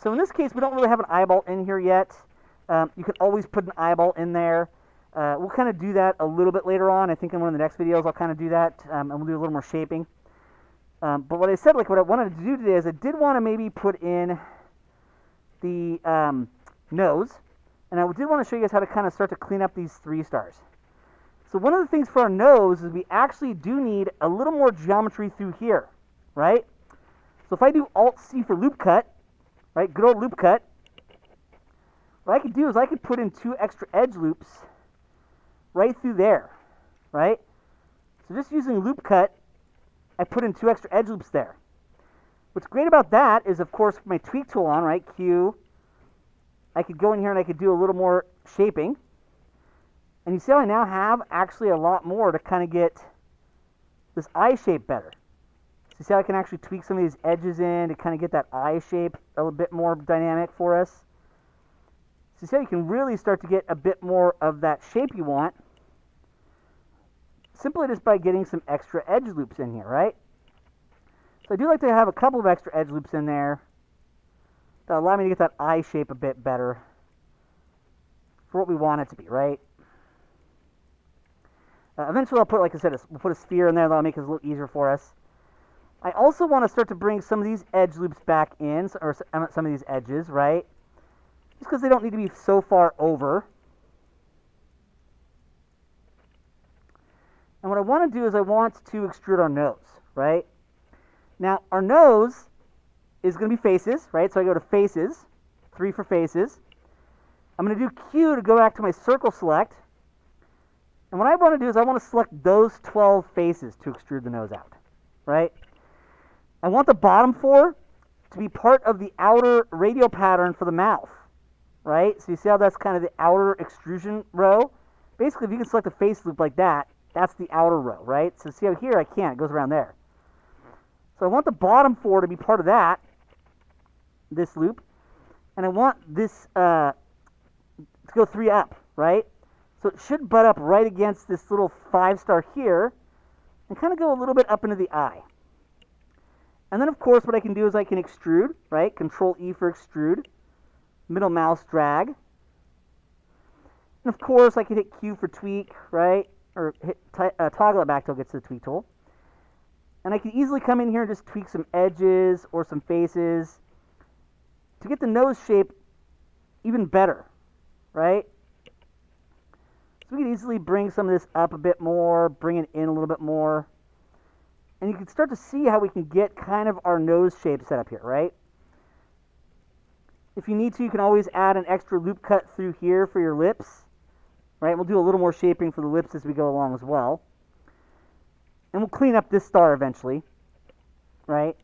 So in this case, we don't really have an eyeball in here yet. You can always put an eyeball in there. We'll kind of do that a little bit later on. I think in one of the next videos I'll kind of do that, and we'll do a little more shaping. But what I said, like what I wanted to do today is I did want to maybe put in the nose, and I did want to show you guys how to kind of start to clean up these 3 stars. So one of the things for our nose is we actually do need a little more geometry through here, right? So if I do Alt-C for loop cut, right, good old loop cut, what I could do is I could put in 2 extra edge loops right through there, right? So just using loop cut, I put in 2 extra edge loops there. What's great about that is, of course, with my tweak tool on, right, Q, I could go in here and I could do a little more shaping. And you see how I now have actually a lot more to kind of get this eye shape better. So you see how I can actually tweak some of these edges in to kind of get that eye shape a little bit more dynamic for us. So you see how you can really start to get a bit more of that shape you want simply just by getting some extra edge loops in here, right? So I do like to have a couple of extra edge loops in there that allow me to get that eye shape a bit better for what we want it to be, right? Eventually I'll put, like I said, we'll put a sphere in there that'll make it a little easier for us. I also want to start to bring some of these edge loops back in, or some of these edges, right? Just because they don't need to be so far over. And what I want to do is I want to extrude our nose, right? Now, our nose is going to be faces, right? So I go to faces, 3 for faces. I'm going to do Q to go back to my circle select. And what I want to do is I want to select those 12 faces to extrude the nose out, right? I want the bottom 4 to be part of the outer radial pattern for the mouth, right? So you see how that's kind of the outer extrusion row? Basically, if you can select a face loop like that, that's the outer row, right? So see how here I can't, it goes around there. So I want the bottom 4 to be part of that, this loop, and I want this to go 3 up, right? So it should butt up right against this little 5-star here and kind of go a little bit up into the eye. And then, of course, what I can do is I can extrude, right? Control E for extrude, middle mouse drag. And, of course, I can hit Q for tweak, right? Or hit toggle it back till it gets to the tweak tool. And I can easily come in here and just tweak some edges or some faces to get the nose shape even better, right? So we can easily bring some of this up a bit more, bring it in a little bit more. And you can start to see how we can get kind of our nose shape set up here, right? If you need to, you can always add an extra loop cut through here for your lips, right? We'll do a little more shaping for the lips as we go along as well. And we'll clean up this star eventually, right?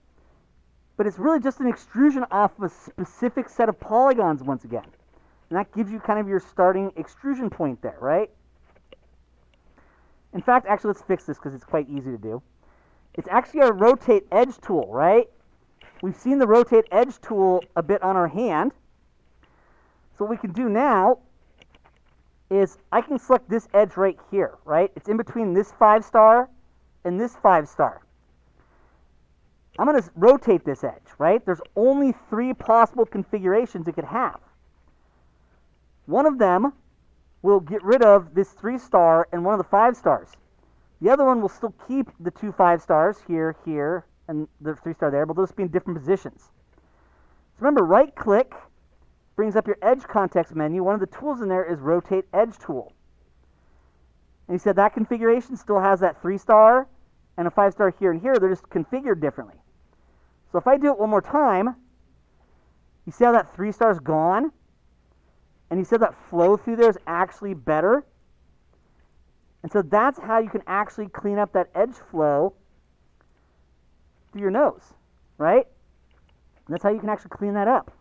But it's really just an extrusion off of a specific set of polygons once again. And that gives you kind of your starting extrusion point there, right? In fact, actually, let's fix this because it's quite easy to do. It's actually our rotate edge tool, right? We've seen the rotate edge tool a bit on our hand. So what we can do now is I can select this edge right here, right? It's in between this 5-star and this 5-star. I'm going to rotate this edge, right? There's only 3 possible configurations it could have. One of them will get rid of this 3-star and one of the 5-stars. The other one will still keep the 2 5-stars here, here, and the 3-star there, but they'll just be in different positions. So remember, right-click brings up your edge context menu. One of the tools in there is Rotate Edge Tool. And you said that configuration still has that 3-star and a 5-star here and here. They're just configured differently. So if I do it one more time, you see how that 3-star is gone? And you said that flow through there is actually better. And so that's how you can actually clean up that edge flow through your nose, right? And that's how you can actually clean that up.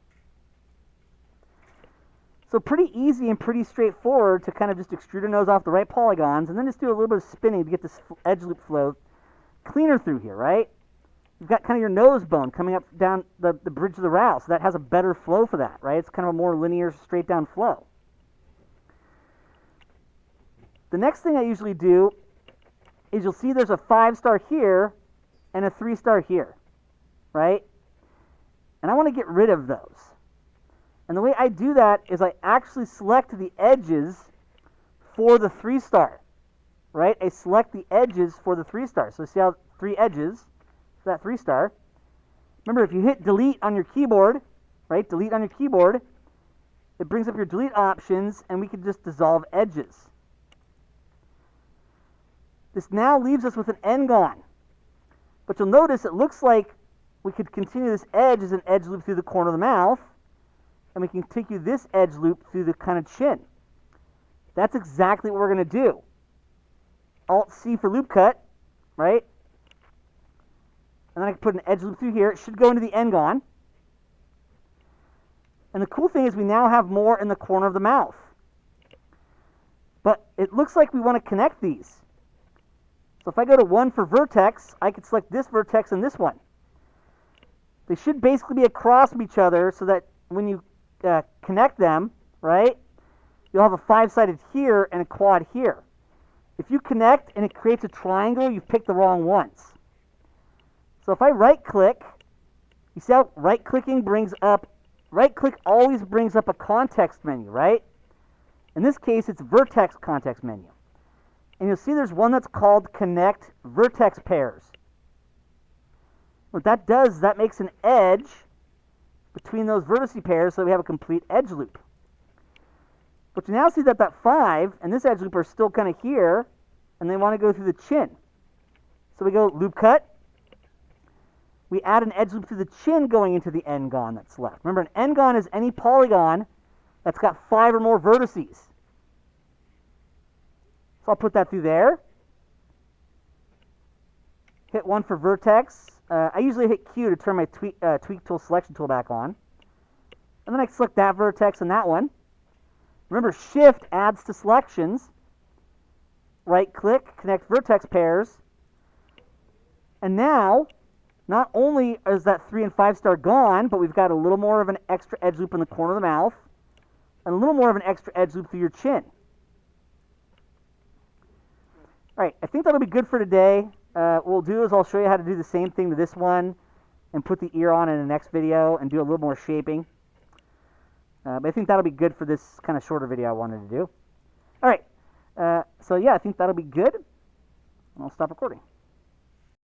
So pretty easy and pretty straightforward to kind of just extrude a nose off the right polygons and then just do a little bit of spinning to get this edge loop flow cleaner through here, right? You've got kind of your nose bone coming up down the bridge of the row, so that has a better flow for that, right? It's kind of a more linear, straight down flow. The next thing I usually do is you'll see there's a 5-star here and a 3-star here, right? And I want to get rid of those. And the way I do that is I actually select the edges for the 3-star, right? I select the edges for the 3-star. So see how 3 edges for that 3-star. Remember, if you hit delete on your keyboard, right? Delete on your keyboard, it brings up your delete options, and we can just dissolve edges. This now leaves us with an n-gon. But you'll notice it looks like we could continue this edge as an edge loop through the corner of the mouth, and we can continue this edge loop through the kind of chin. That's exactly what we're going to do. Alt-C for loop cut, right? And then I can put an edge loop through here. It should go into the n-gon. And the cool thing is we now have more in the corner of the mouth. But it looks like we want to connect these. So if I go to 1 for vertex, I could select this vertex and this one. They should basically be across from each other so that when you connect them, right, you'll have a 5-sided here and a quad here. If you connect and it creates a triangle, you've picked the wrong ones. So if I right-click, you see how right-clicking brings up, right-click always brings up a context menu, right? In this case, it's vertex context menu. And you'll see there's one that's called connect vertex pairs. What that does is that makes an edge between those vertice pairs so we have a complete edge loop. But you now see that that 5 and this edge loop are still kind of here, and they want to go through the chin. So we go loop cut. We add an edge loop through the chin going into the n-gon that's left. Remember, an n-gon is any polygon that's got 5 or more vertices. So I'll put that through there. Hit 1 for vertex. I usually hit Q to turn my tweak tool selection tool back on. And then I select that vertex and that one. Remember, Shift adds to selections. Right-click, connect vertex pairs. And now, not only is that 3 and 5-star gone, but we've got a little more of an extra edge loop in the corner of the mouth, and a little more of an extra edge loop through your chin. All right, I think that'll be good for today. What we'll do is I'll show you how to do the same thing to this one and put the ear on in the next video and do a little more shaping. But I think that'll be good for this kind of shorter video I wanted to do. All right, so yeah, I think that'll be good. And I'll stop recording.